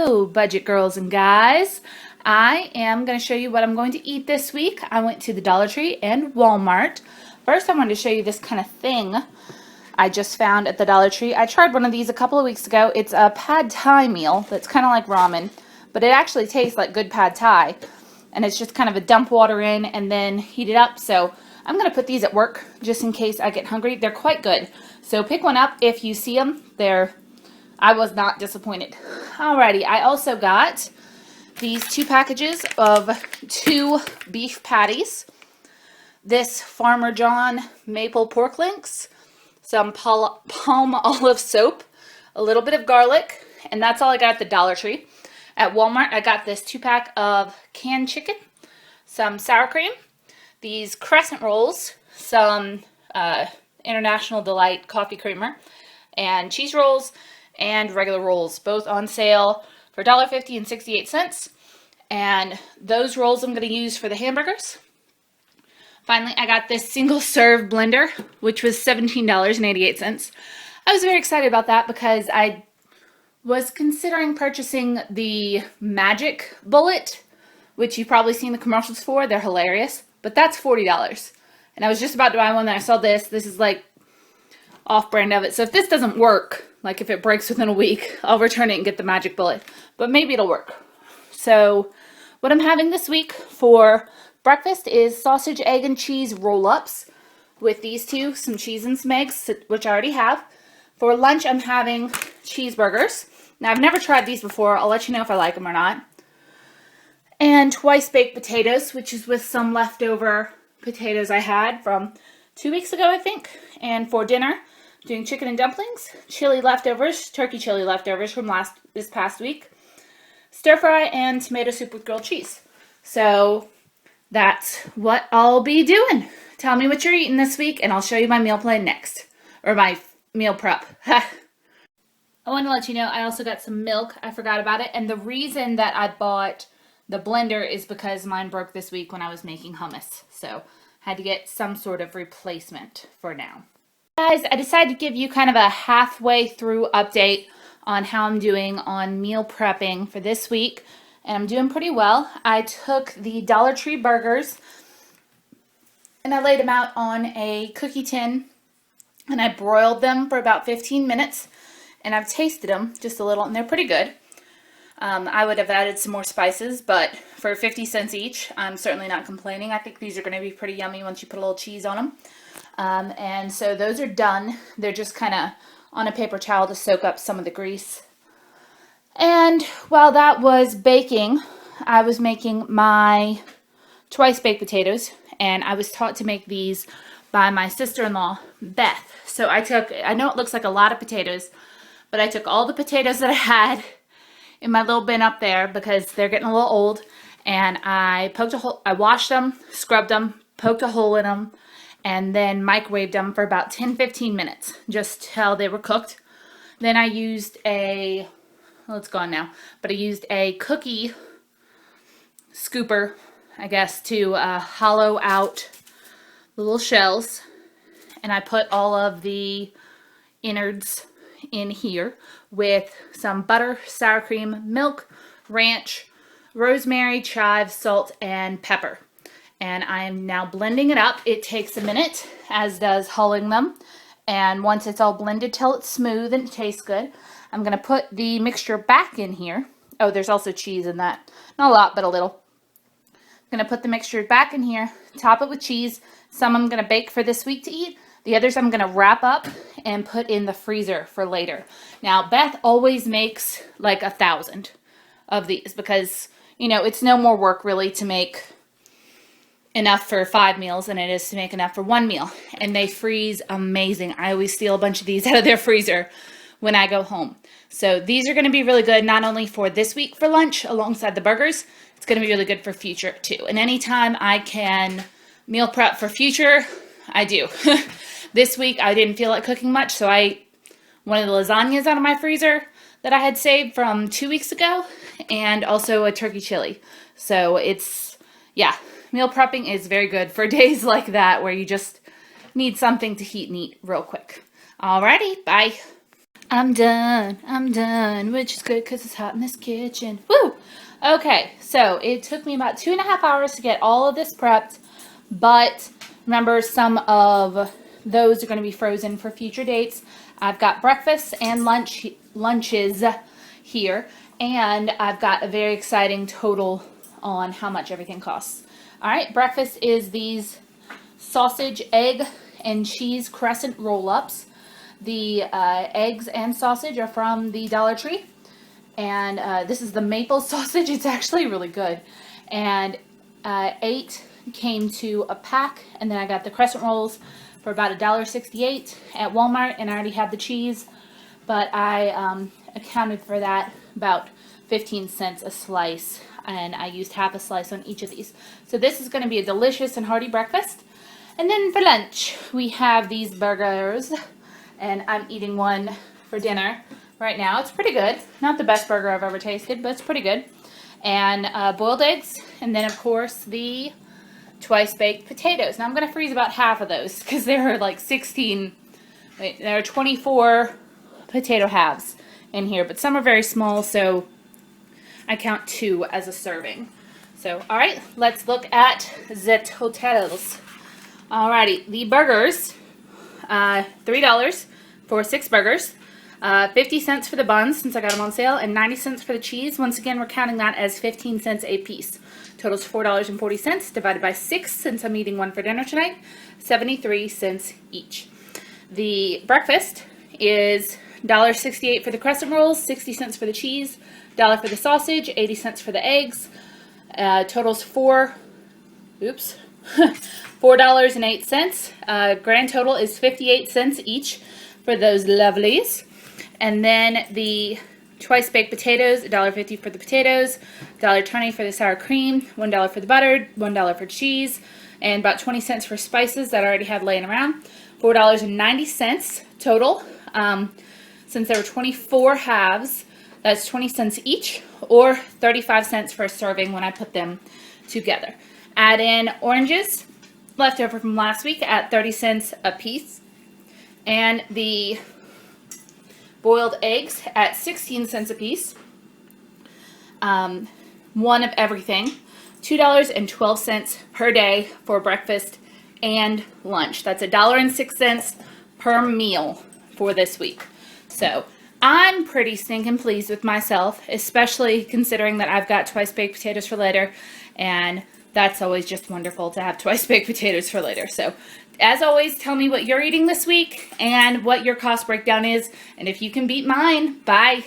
Hello, budget girls and guys. I am going to show you what I'm going to eat this week. I went to the Dollar Tree and Walmart. First, I wanted to show you this kind of thing I just found at the Dollar Tree. I tried one of these a couple of weeks ago. It's a pad thai meal that's kind of like ramen, but it actually tastes like good pad thai. And it's just kind of a dump water in and then heat it up. So I'm going to put these at work just in case I get hungry. They're quite good. So pick one up if you see them. I was not disappointed. Alrighty, I also got these 2 packages of 2 beef patties, this Farmer John maple pork links, some palm olive soap, a little bit of garlic, and that's all I got at the Dollar Tree. At Walmart, I got this 2-pack of canned chicken, some sour cream, these crescent rolls, some International Delight coffee creamer, and cheese rolls, and regular rolls, both on sale for $1.50 and 68 cents. And those rolls I'm going to use for the hamburgers. Finally, I got this single-serve blender, which was $17.88. I was very excited about that because I was considering purchasing the Magic Bullet, which you've probably seen the commercials for. They're hilarious, but that's $40. And I was just about to buy one, and I saw this. This is like off-brand of it. So if this doesn't work, like if it breaks within a week, I'll return it and get the Magic Bullet. But maybe it'll work. So what I'm having this week for breakfast is sausage, egg, and cheese roll-ups with these two, some cheese and some eggs, which I already have. For lunch, I'm having cheeseburgers. Now, I've never tried these before. I'll let you know if I like them or not. And twice baked potatoes, which is with some leftover potatoes I had from 2 weeks ago, I think. And for dinner, doing chicken and dumplings, chili leftovers, turkey chili leftovers from this past week, stir fry, and tomato soup with grilled cheese. So that's what I'll be doing. Tell me what you're eating this week, and I'll show you my meal plan next, or my meal prep. I want to let you know I also got some milk. I forgot about it, and the reason that I bought the blender is because mine broke this week when I was making hummus. So I had to get some sort of replacement for now. Guys, I decided to give you kind of a halfway through update on how I'm doing on meal prepping for this week, and I'm doing pretty well. I took the Dollar Tree burgers and I laid them out on a cookie tin and I broiled them for about 15 minutes, and I've tasted them just a little and they're pretty good. I would have added some more spices, but for 50 cents each, I'm certainly not complaining. I think these are going to be pretty yummy once you put a little cheese on them. And so those are done. They're just kind of on a paper towel to soak up some of the grease. And while that was baking, I was making my twice baked potatoes, and I was taught to make these by my sister-in-law, Beth. So I know it looks like a lot of potatoes, but I took all the potatoes that I had in my little bin up there because they're getting a little old, and I washed them, scrubbed them, poked a hole in them, and then microwaved them for about 10-15 minutes, just till they were cooked. Then I used it's gone now, but I used a cookie scooper, I guess, to hollow out the little shells, and I put all of the innards in here with some butter, sour cream, milk, ranch, rosemary, chives, salt, and pepper. And I am now blending it up. It takes a minute, as does hulling them. And once it's all blended till it's smooth and it tastes good, I'm going to put the mixture back in here. Oh, there's also cheese in that. Not a lot, but a little. I'm going to put the mixture back in here, top it with cheese. Some I'm going to bake for this week to eat. The others I'm going to wrap up and put in the freezer for later. Now, Beth always makes like 1,000 of these because, you know, it's no more work really to make enough for 5 meals than it is to make enough for 1 meal. And they freeze amazing. I always steal a bunch of these out of their freezer when I go home. So these are going to be really good not only for this week for lunch alongside the burgers, it's going to be really good for future too. And anytime I can meal prep for future, I do. This week I didn't feel like cooking much, so I ate one of the lasagnas out of my freezer that I had saved from 2 weeks ago, and also a turkey chili. So meal prepping is very good for days like that where you just need something to heat and eat real quick. Alrighty, bye. I'm done, which is good because it's hot in this kitchen. Woo! Okay, so it took me about 2.5 hours to get all of this prepped, but remember, some of those are going to be frozen for future dates. I've got breakfast and lunches here, and I've got a very exciting total on how much everything costs. All right, breakfast is these sausage, egg, and cheese crescent roll-ups. The eggs and sausage are from the Dollar Tree, and this is the maple sausage. It's actually really good, and 8 came to a pack, and then I got the crescent rolls for about $1.68 at Walmart, and I already had the cheese, but I accounted for that about 15 cents a slice, and I used half a slice on each of these. So this is going to be a delicious and hearty breakfast. And then for lunch, we have these burgers, and I'm eating one for dinner right now. It's pretty good. Not the best burger I've ever tasted, but it's pretty good. And boiled eggs, and then of course the twice baked potatoes. Now I'm going to freeze about half of those because there are like 24 potato halves in here, but some are very small, so I count 2 as a serving. So, all right, let's look at the totals. Alrighty, the burgers, $3 for 6 burgers, 50 cents for the buns since I got them on sale, and 90 cents for the cheese. Once again, we're counting that as 15 cents a piece. Totals $4.40 divided by 6 since I'm eating one for dinner tonight, 73 cents each. The breakfast is $1.68 for the crescent rolls, 60 cents for the cheese, $1 for the sausage, 80 cents for the eggs. Totals $4.08. Grand total is 58 cents each for those lovelies. And then the twice baked potatoes, $1.50 for the potatoes, $1.20 for the sour cream, $1 for the butter, $1 for cheese, and about 20 cents for spices that I already had laying around. $4.90 total. Since there were 24 halves, that's 20 cents each, or 35 cents for a serving when I put them together. Add in oranges, left over from last week, at 30 cents a piece, and the boiled eggs at 16 cents a piece. One of everything, $2.12 per day for breakfast and lunch. That's $1.06 per meal for this week. So I'm pretty stinking pleased with myself, especially considering that I've got twice baked potatoes for later, and that's always just wonderful to have twice baked potatoes for later. So as always, tell me what you're eating this week and what your cost breakdown is, and if you can beat mine. Bye.